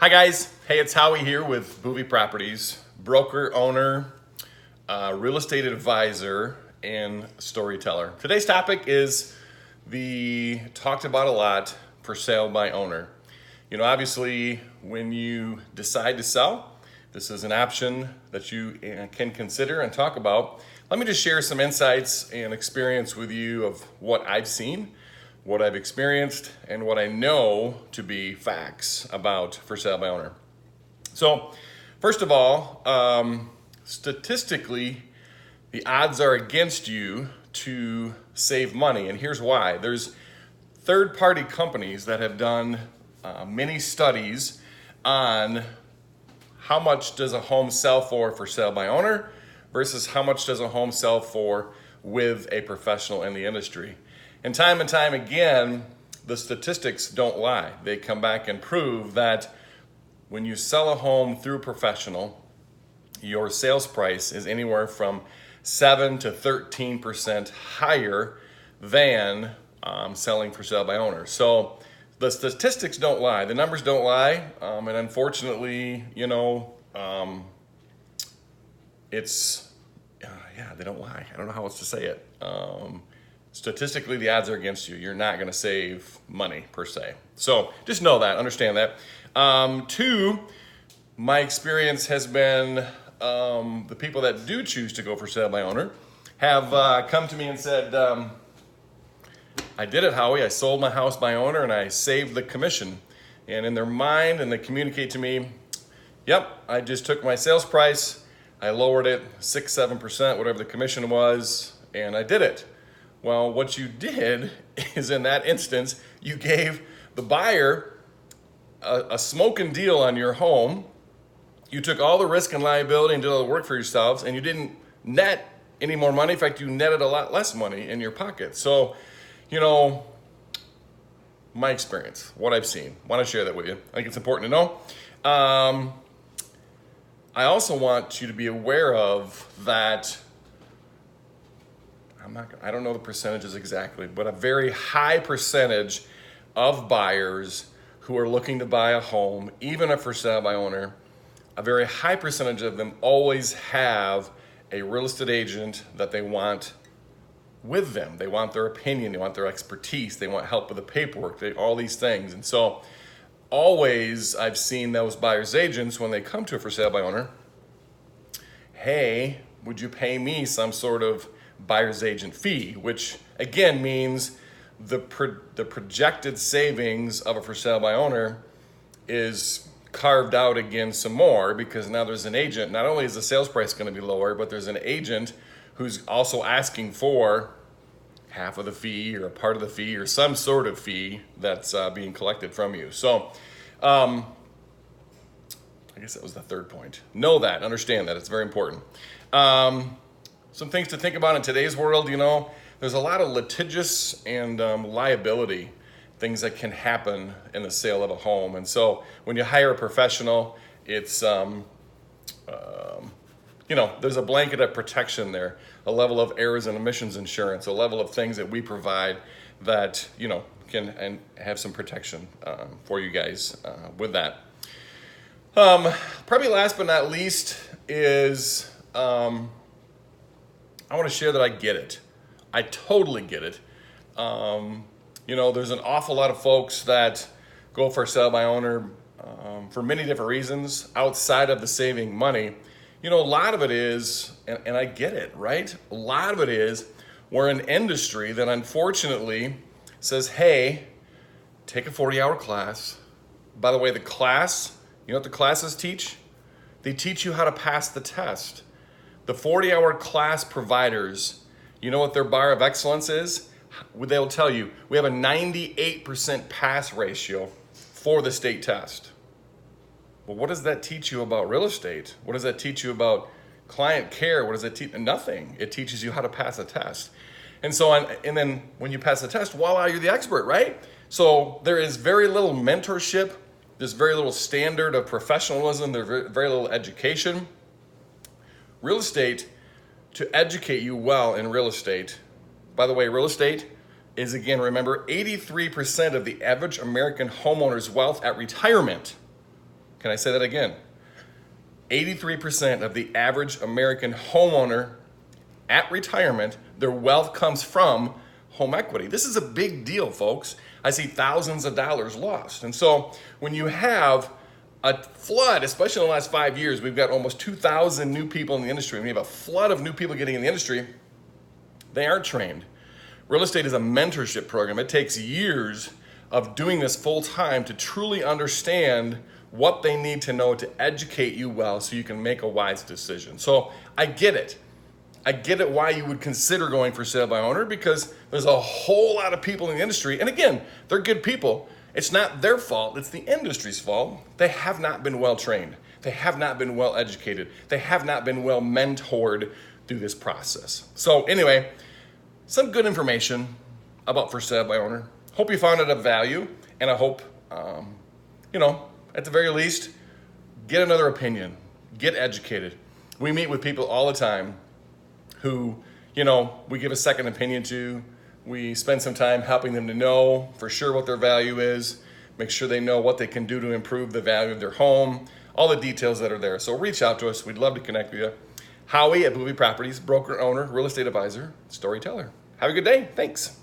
Hi guys, hey, it's Howie here with Boeve Properties, broker, owner, real estate advisor, and storyteller. Today's topic is the talked about a lot for sale by owner. You know, obviously, when you decide to sell, this is an option that you can consider and talk about. Let me just share some insights and experience with you of what I've seen, what I've experienced, and what I know to be facts about for sale by owner. So, first of all, statistically, the odds are against you to save money, and here's why. There's third-party companies that have done many studies on how much does a home sell for sale by owner versus how much does a home sell for with a professional in the industry. And time again, the statistics don't lie. They come back and prove that when you sell a home through a professional, your sales price is anywhere from 7 to 13% higher than selling for sale by owner. So the statistics don't lie. The numbers don't lie. And unfortunately, they don't lie. I don't know how else to say it. Statistically, the odds are against you. You're not going to save money per se. So just know that, understand that. Two, my experience has been the people that do choose to go for sale by owner have come to me and said, I did it, Howie. I sold my house by owner and I saved the commission. And in their mind, and they communicate to me, yep, I just took my sales price, I lowered it 6-7%, whatever the commission was, and I did it. Well, what you did is in that instance, you gave the buyer a smoking deal on your home. You took all the risk and liability and did all the work for yourselves, and you didn't net any more money. In fact, you netted a lot less money in your pocket. So, my experience, what I've seen, want to share that with you. I think it's important to know. I also want you to be aware of that. I don't know the percentages exactly, but a very high percentage of buyers who are looking to buy a home, even if for sale by owner, a very high percentage of them always have a real estate agent that they want with them. They want their opinion, they want their expertise, they want help with the paperwork, all these things. And so always I've seen those buyers agents when they come to a for sale by owner, hey, would you pay me some sort of buyer's agent fee, which again means the projected savings of a for sale by owner is carved out again some more, because now there's an agent. Not only is the sales price going to be lower, but there's an agent who's also asking for half of the fee or a part of the fee or some sort of fee that's being collected from you. So I guess that was the third point. Know that, understand that, it's very important. Some things to think about in today's world, there's a lot of litigious and liability things that can happen in the sale of a home. And so when you hire a professional, it's, there's a blanket of protection there, a level of errors and omissions insurance, a level of things that we provide that, can and have some protection for you guys with that. Probably last but not least is, I want to share that I get it. I totally get it. There's an awful lot of folks that go for sale by owner for many different reasons outside of the saving money. A lot of it is, and I get it, right? A lot of it is we're an industry that unfortunately says, hey, take a 40-hour class. By the way, the class, you know what the classes teach? They teach you how to pass the test. The 40-hour class providers, you know what their bar of excellence is? They'll tell you, we have a 98% pass ratio for the state test. Well, what does that teach you about real estate? What does that teach you about client care? What does it teach? Nothing. It teaches you how to pass a test. And so on, and then when you pass the test, voila, you're the expert, right? So there is very little mentorship. There's very little standard of professionalism. There's very little education. Real estate, to educate you well in real estate, by the way, real estate is, again, remember, 83% of the average American homeowner's wealth at retirement. Can I say that again? 83% of the average American homeowner at retirement, their wealth comes from home equity. This is a big deal, folks. I see thousands of dollars lost. And so when you have a flood, especially in the last 5 years, we've got almost 2,000 new people in the industry. When you have a flood of new people getting in the industry, they aren't trained. Real estate is a mentorship program. It takes years of doing this full time to truly understand what they need to know to educate you well so you can make a wise decision. So I get it. I get it why you would consider going for sale by owner, because there's a whole lot of people in the industry. And again, they're good people. It's not their fault. It's the industry's fault. They have not been well trained. They have not been well educated. They have not been well mentored through this process. So anyway, some good information about for sale by owner. Hope you found it of value, and I hope, at the very least, get another opinion, get educated. We meet with people all the time who, we give a second opinion to. We spend some time helping them to know for sure what their value is, make sure they know what they can do to improve the value of their home, all the details that are there. So reach out to us. We'd love to connect with you. Howie at Boeve Properties, broker, owner, real estate advisor, storyteller. Have a good day. Thanks.